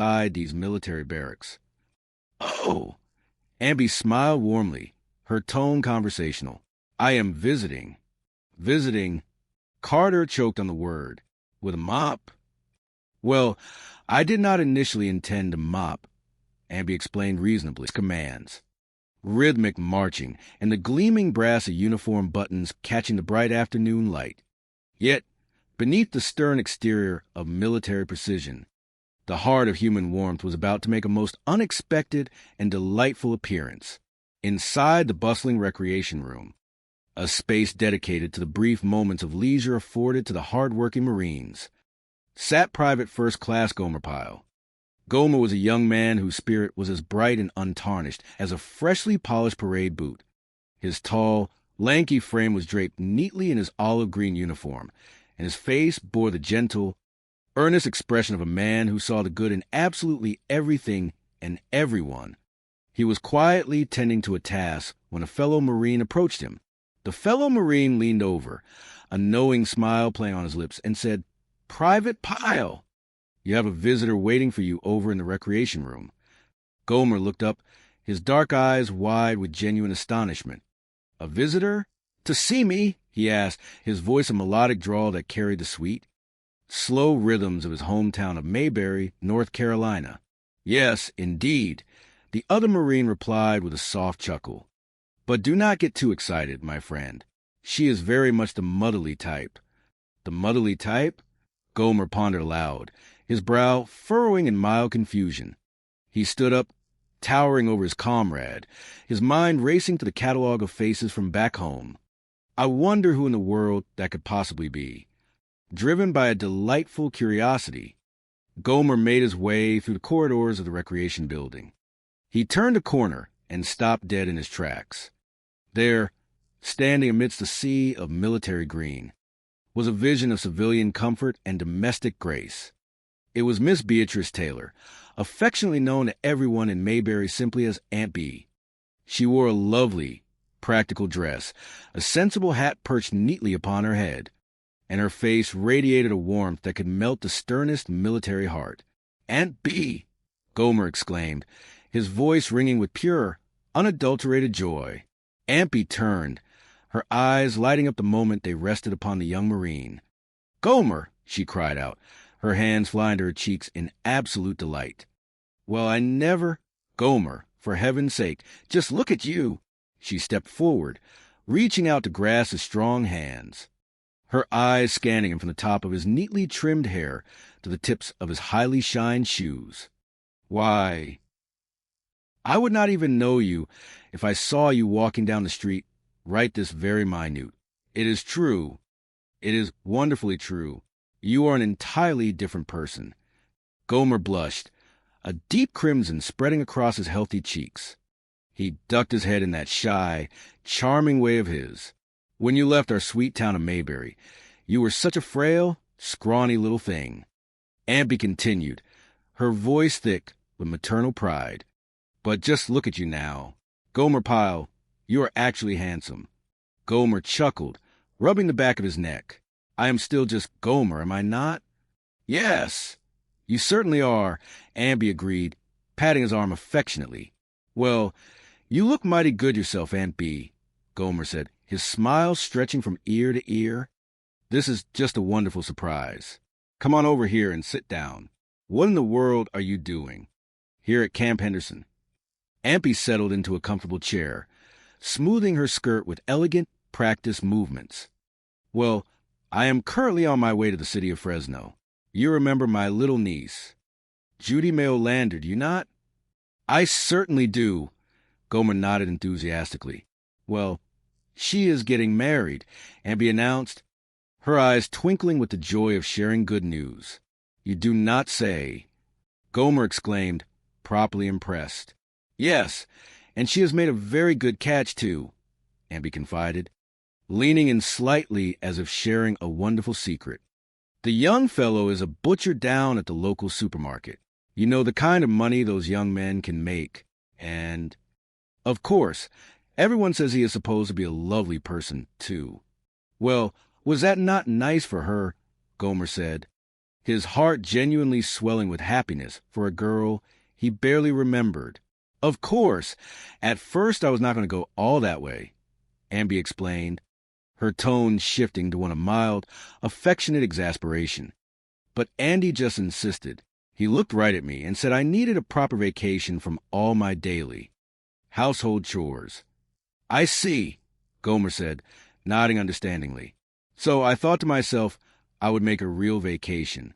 inside these military barracks. Oh, Amby smiled warmly, her tone conversational. I am visiting. Visiting. Carter choked on the word. With a mop? Well, I did not initially intend to mop, Amby explained reasonably. Commands. Rhythmic marching, and the gleaming brass of uniform buttons catching the bright afternoon light. Yet, beneath the stern exterior of military precision, the heart of human warmth was about to make a most unexpected and delightful appearance. Inside the bustling recreation room, a space dedicated to the brief moments of leisure afforded to the hard-working Marines, sat Private First Class Gomer-Pyle. Gomer was a young man whose spirit was as bright and untarnished as a freshly polished parade boot. His tall, lanky frame was draped neatly in his olive-green uniform, and his face bore the gentle, earnest expression of a man who saw the good in absolutely everything and everyone. He was quietly tending to a task when a fellow Marine approached him. The fellow Marine leaned over, a knowing smile playing on his lips, and said, "Private Pyle, you have a visitor waiting for you over in the recreation room." Gomer looked up, his dark eyes wide with genuine astonishment. "A visitor? To see me?" he asked, his voice a melodic drawl that carried the sweet, slow rhythms of his hometown of Mayberry, North Carolina. "Yes, indeed," the other Marine replied with a soft chuckle. "But do not get too excited, my friend. She is very much the motherly type." "The motherly type?" Gomer pondered aloud, his brow furrowing in mild confusion. He stood up, towering over his comrade, his mind racing to the catalog of faces from back home. I wonder who in the world that could possibly be. Driven by a delightful curiosity, Gomer made his way through the corridors of the recreation building. He turned a corner and stopped dead in his tracks. There, standing amidst a sea of military green, was a vision of civilian comfort and domestic grace. It was Miss Beatrice Taylor, affectionately known to everyone in Mayberry simply as Aunt B. She wore a lovely, practical dress, a sensible hat perched neatly upon her head, and her face radiated a warmth that could melt the sternest military heart. "Aunt B!" Gomer exclaimed, his voice ringing with pure, unadulterated joy. Aunt B turned, her eyes lighting up the moment they rested upon the young Marine. "Gomer!" she cried out, her hands flying to her cheeks in absolute delight. "Well, I never—" "Gomer, for heaven's sake, just look at you!" She stepped forward, reaching out to grasp his strong hands, her eyes scanning him from the top of his neatly trimmed hair to the tips of his highly shined shoes. "Why, I would not even know you if I saw you walking down the street right this very minute. It is true. It is wonderfully true. You are an entirely different person." Gomer blushed, a deep crimson spreading across his healthy cheeks. He ducked his head in that shy, charming way of his. "When you left our sweet town of Mayberry, you were such a frail, scrawny little thing." Amby continued, her voice thick with maternal pride. "But just look at you now. Gomer-Pyle, you are actually handsome." Gomer chuckled, rubbing the back of his neck. "I am still just Gomer, am I not?" "Yes, you certainly are," Amby agreed, patting his arm affectionately. "Well, you look mighty good yourself, Aunt B," Gomer said, his smile stretching from ear to ear. "This is just a wonderful surprise. Come on over here and sit down. What in the world are you doing here at Camp Henderson?" Ampy settled into a comfortable chair, smoothing her skirt with elegant, practiced movements. "Well, I am currently on my way to the city of Fresno. You remember my little niece, Judy Mayo Lander, do you not?" "I certainly do," Gomer nodded enthusiastically. "Well, she is getting married," Amby announced, her eyes twinkling with the joy of sharing good news. "You do not say?" Gomer exclaimed, properly impressed. "Yes, and she has made a very good catch, too," Amby confided, leaning in slightly as if sharing a wonderful secret. "The young fellow is a butcher down at the local supermarket. You know, the kind of money those young men can make. And, of course, everyone says he is supposed to be a lovely person, too." "Well, was that not nice for her?" Gomer said, his heart genuinely swelling with happiness for a girl he barely remembered. Of course, at first I was not going to go all that way, Amby explained, her tone shifting to one of mild, affectionate exasperation. But Andy just insisted. He looked right at me and said I needed a proper vacation from all my daily household chores. I see, Gomer said, nodding understandingly. So I thought to myself I would make a real vacation.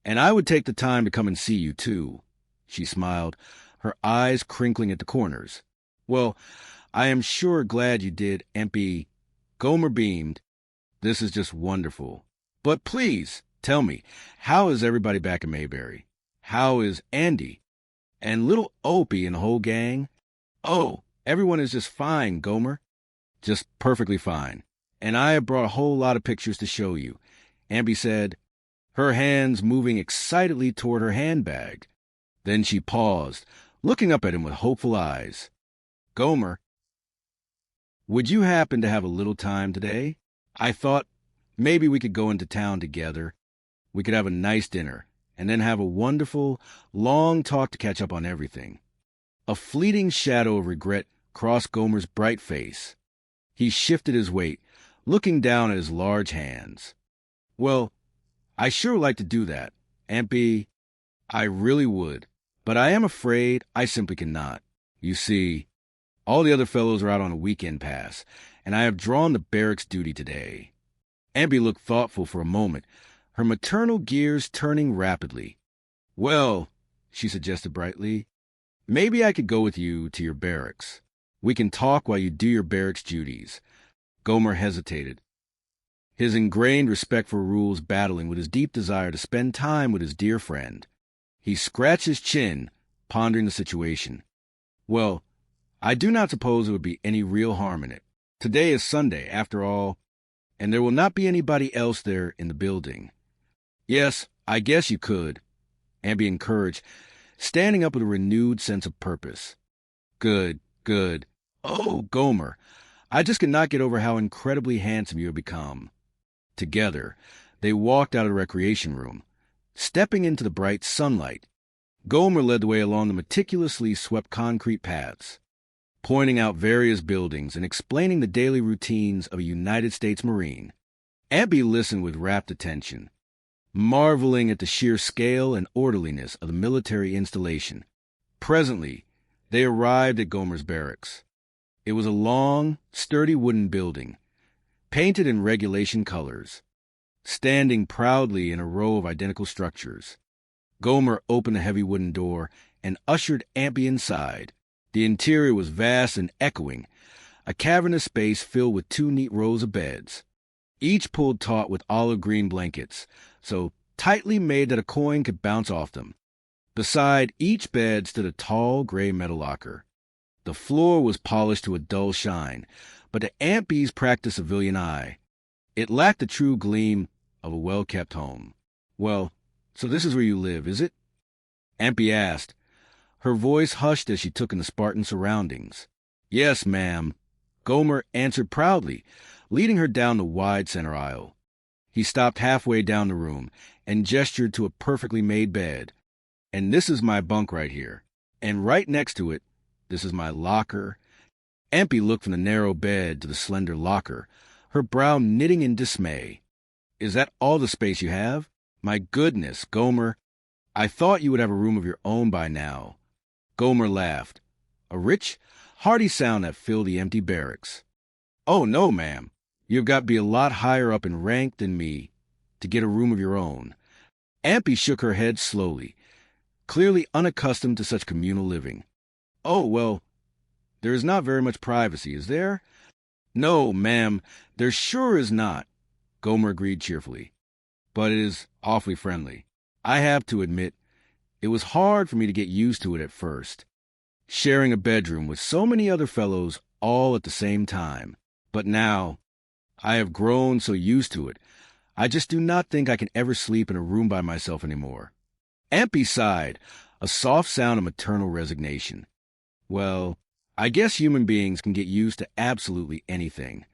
And I would take the time to come and see you, too. She smiled, her eyes crinkling at the corners. Well, I am sure glad you did, Empy. Gomer beamed. This is just wonderful. But please, tell me, how is everybody back in Mayberry? How is Andy? And little Opie and the whole gang? Oh, everyone is just fine, Gomer. Just perfectly fine. And I have brought a whole lot of pictures to show you, Amby said, her hands moving excitedly toward her handbag. Then she paused, looking up at him with hopeful eyes. Gomer, would you happen to have a little time today? I thought maybe we could go into town together. We could have a nice dinner, and then have a wonderful, long talk to catch up on everything. A fleeting shadow of regret crossed Gomer's bright face. He shifted his weight, looking down at his large hands. Well, I sure like to do that, Ampy. I really would, but I am afraid I simply cannot. You see, all the other fellows are out on a weekend pass, and I have drawn the barracks duty today. Ampy looked thoughtful for a moment, her maternal gears turning rapidly. Well, she suggested brightly, maybe I could go with you to your barracks. We can talk while you do your barracks duties. Gomer hesitated, his ingrained respect for rules battling with his deep desire to spend time with his dear friend. He scratched his chin, pondering the situation. Well, I do not suppose there would be any real harm in it. Today is Sunday, after all, and there will not be anybody else there in the building. Yes, I guess you could, Amby encouraged, standing up with a renewed sense of purpose. Good, good. Oh, Gomer, I just could not get over how incredibly handsome you have become. Together, they walked out of the recreation room, stepping into the bright sunlight. Gomer led the way along the meticulously swept concrete paths, pointing out various buildings and explaining the daily routines of a United States Marine. Abby listened with rapt attention, marveling at the sheer scale and orderliness of the military installation. Presently, they arrived at Gomer's barracks. It was a long, sturdy wooden building, painted in regulation colors, standing proudly in a row of identical structures. Gomer opened the heavy wooden door and ushered Ampy inside. The interior was vast and echoing, a cavernous space filled with 2 neat rows of beds, each pulled taut with olive green blankets, so tightly made that a coin could bounce off them. Beside each bed stood a tall gray metal locker. The floor was polished to a dull shine, but to Ampy's practiced civilian eye, it lacked the true gleam of a well-kept home. Well, so this is where you live, is it? Ampy asked, her voice hushed as she took in the Spartan surroundings. Yes, ma'am, Gomer answered proudly, leading her down the wide center aisle. He stopped halfway down the room and gestured to a perfectly made bed. And this is my bunk right here. And right next to it, this is my locker. Ampy looked from the narrow bed to the slender locker, her brow knitting in dismay. Is that all the space you have? My goodness, Gomer, I thought you would have a room of your own by now. Gomer laughed, a rich, hearty sound that filled the empty barracks. Oh, no, ma'am. You've got to be a lot higher up in rank than me to get a room of your own. Ampy shook her head slowly, clearly unaccustomed to such communal living. Oh, well, there is not very much privacy, is there? No, ma'am, there sure is not, Gomer agreed cheerfully. But it is awfully friendly. I have to admit, it was hard for me to get used to it at first, sharing a bedroom with so many other fellows all at the same time. But now, I have grown so used to it, I just do not think I can ever sleep in a room by myself anymore. Ampy sighed, a soft sound of maternal resignation. Well, I guess human beings can get used to absolutely anything.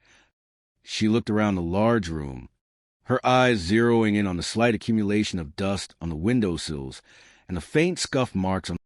She looked around the large room, her eyes zeroing in on the slight accumulation of dust on the windowsills and the faint scuff marks on